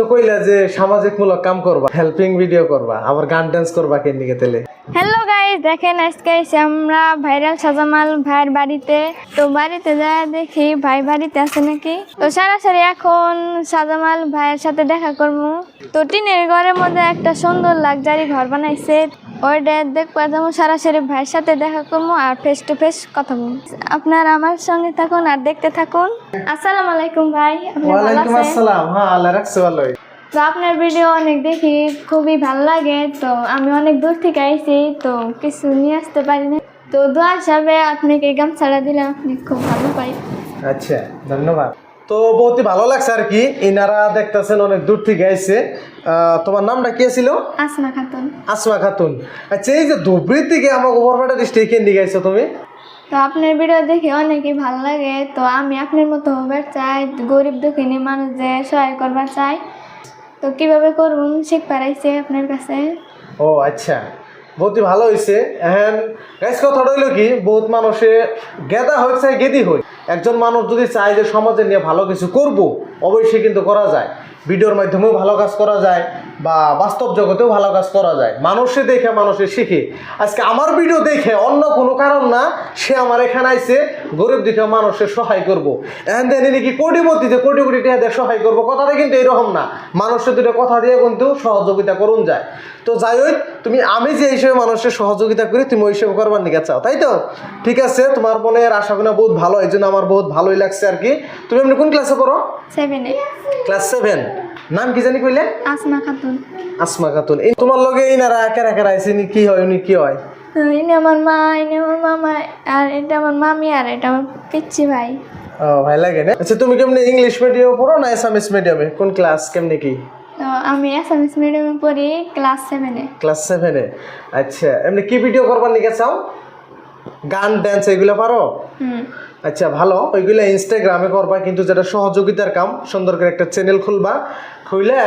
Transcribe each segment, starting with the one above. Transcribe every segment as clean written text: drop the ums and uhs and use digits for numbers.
তো কইলা যে সামাজিকমূলক কাম করবা, হেল্পিং ভিডিও করবা, আবার গান ডান্স করবা কেন দিকে তেলে। হ্যালো গাইস, দেখেন আজকে এসে আমরা ভাইরাল সাজামাল ভাইয়ের বাড়িতে। তো বাড়িতে যা দেখি ভাই বাড়িতে আছে নাকি, তো সরাসরি এখন সাজামাল ভাইয়ের সাথে দেখা করবো। তো টিনের ঘরের মধ্যে একটা সুন্দর লাক্সারি ঘর বানাইছে, ওইটা দেখবা যেমন সরাসরি ভাইয়ের সাথে দেখা করবো আর ফেস টু ফেস কথা বলবো। আপনারা আমার সঙ্গে থাকুন আর দেখতে থাকুন। আসসালামু আলাইকুম ভাই, আপনি ভালো ওয়ালাইকুম আছেন? আসসালাম। হ্যাঁ, আল্লাহ রাখছে ভালোই। তো আপনার ভিডিও অনেক দেখি, খুবই ভালো লাগে। তো আমি অনেক দূর থেকে আইছি, তো কিছু নিয়ে আসতে পারি না। তো দোয়া হিসাবে আপনাকে গামছাড়া দিলাম, আপনি খুব ভালো পাই। আচ্ছা, ধন্যবাদ। তো বহুতই ভালো লাগছে আর কি, ইনারা দেখতেছেন অনেক দূর থেকে আইছে। তোমার নামটা কি ছিল? আসমা খাতুন। আসমা খাতুন। আচ্ছা, এই যে ধুবড়ি থেকে আমার গোবরপাড়া ডিস্ট্রিক্টে নিয়ে গেছো তুমি? তো আপনার ভিডিও দেখে অনেকই ভালো লাগে। তো আমি আপনার মতো হবার চাই, গরিব দুঃখিনী মানুষদের সহায় করবার চাই। তো কিভাবে করুন শিখবার আইছে আপনার কাছে। ও আচ্ছা, বহুতই ভালো হয়েছে। এখন গাইস কথাটা হইলো কি, বহুত মানুষে গেদা হয়েছে গেদি হই। একজন মানুষ যদি চায় যে সমাজে নিয়ে ভালো কিছু করব, অবশ্যই কিন্তু করা যায়। ভিডিওর মাধ্যমেও ভালো কাজ করা যায় বা বাস্তব জগতেও ভালো কাজ করা যায়। মানুষে দেখে মানুষে শিখে। আজকে আমার ভিডিও দেখে অন্য কোনো কারণ না, সে আমার এখানে আইসে গরিব দিকে মানুষের সহায় করব। এখন দেন নাকি কোটিপতিতে কোটি কোটি টাকা দিয়ে সহায় করবো, কথাটা কিন্তু এরকম না। মানুষের দুটো কথা দিয়ে কিন্তু সহযোগিতা করুন যায়। তো যাই হোক, তুমি আমি যে হিসেবে মানুষের সহযোগিতা করি তুমি ওই হিসেবে করবার নিকে চাও, তাই তো? ঠিক আছে, তোমার মনের আশাগুলো বহুত ভালো, এই জন্য আমার বহুত ভালোই লাগছে আর কি। তুমি এমনি কোন ক্লাসে পড়ো? 7-এ। ক্লাস 7। নাম কি জানি কইলে? আসমা খাতুন। আসমা খাতুন। এই তোমার লগে ইনারা একেরা একেরা আইছে, নি কি হয় উনি কি হয়? তো ইনি আমার মা, ইনি আমার মামা, আর এটা আমার মামি, আর এটা আমার পিচ্ছি ভাই। ও ভাই লাগে না। আচ্ছা, তুমি কেমনে ইংলিশ মিডিয়ামে পড়ো না এসামিস মিডিয়ামে? কোন ক্লাস কেমনে কি? তো আমি এসামিস মিডিয়ামে পড়ি, ক্লাস 7-এ। ক্লাস 7-এ। আচ্ছা, এমনি কি ভিডিও করবার নিকে চাও? গান ড্যান্স এগুলো পারো? আচ্ছা, ভালো। ওইগুলো ইনস্টাগ্রামে করবা, কিন্তু যেটা সহযোগিতার কাম, সুন্দর করে একটা চ্যানেল খুলবা, খুলে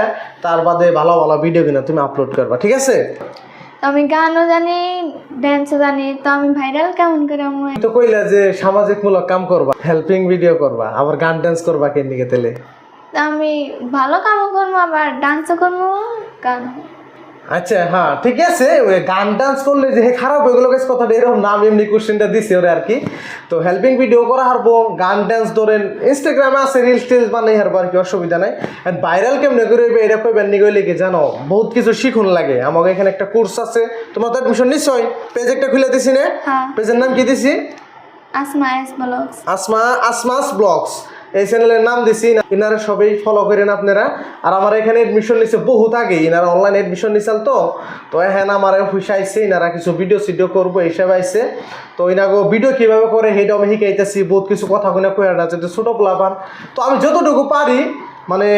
তার বাদে ভালো ভালো ভিডিও কিনা তুমি আপলোড করবা, ঠিক আছে? তো আমি গানও জানি, ড্যান্সও জানি। তো আমি ভাইরাল কেমন করে তো কইলা যে সামাজিকমূলক কাম করবা, হেল্পিং ভিডিও করবা, আবার গান ড্যান্স করবা কেন দিকে তেলে? তো আমি ভালো কামও করবো, আবার ডান্সও করবো, গান। আচ্ছা, হ্যাঁ ঠিক আছে। ওই গান ডান্স করলে যে খারাপ ওইগুলো কাছে কথাটা এরকম না, আমি এমনি কোশ্চেনটা দিছি ওরে আর কি। তো হেল্পিং ভিডিও করা হারবো, গান ডান্স ধরেন ইনস্টাগ্রামে আছে, রিলস টিলস বানাই হারবো আর কি, অসুবিধা নাই। আর ভাইরাল কেমনে করে এটা কইবেন নি কইলে কি জানো, বহুত কিছু শিখুন লাগে। আমাকে এখানে একটা কোর্স আছে, তোমার তো অ্যাডমিশন নিশ্চয়। পেজ একটা খুলে দিছি না? হ্যাঁ। পেজের নাম কি দিছি? Asma S blogs. Asma's blogs, এই চ্যানেলের নাম দিছি। ইনারা সবাই ফলো করেন আপনারা। আর আমার এখানে এডমিশন নিচ্ছে বহুত আগে, ইনারা অনলাইন এডমিশন নিচ্ছেন। তো হ্যাঁ, আমার অফিসে আইসে, ইনারা কিছু ভিডিও করবো এইসব আইসে। তো ইনাগো ভিডিও কীভাবে করে সেইটা আমি শিখাইতেছি, বহুত কিছু কথা কোনে কয়ে আছে, ছোটো পোলাপান। তো আমি যতটুকু পারি, মানে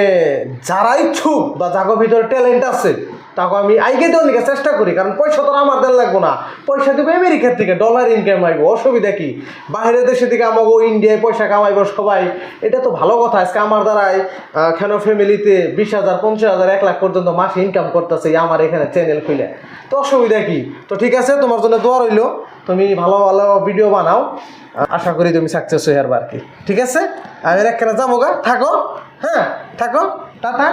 যারা ইচ্ছুক বা যাগো ভিতরে ট্যালেন্ট আছে তাকে আমি আইকে দেওয়ার দিকে চেষ্টা করি। কারণ পয়সা তো আমার দেন লাগবো না, পয়সা দেবো আমেরিকার থেকে, ডলার ইনকাম আইব, অসুবিধা কি? বাইরের দেশের দিকে আমাকে ইন্ডিয়ায় পয়সা কামাইব সবাই, এটা তো ভালো কথা। আজকে আমার দ্বারাই কেন ফ্যামিলিতে 20,000, 50,000, 1 লাখ পর্যন্ত মাসে ইনকাম করতেছে আমার এখানে চ্যানেল খুলে। তো অসুবিধা কি? তো ঠিক আছে, তোমার জন্য দোয়া রইল, তুমি ভালো ভালো ভিডিও বানাও। আশা করি তুমি সাকসেস হয়ে আর কি। ঠিক আছে, আমি একখানে যাবো গা, থাকো। হ্যাঁ থাকো, টাটা।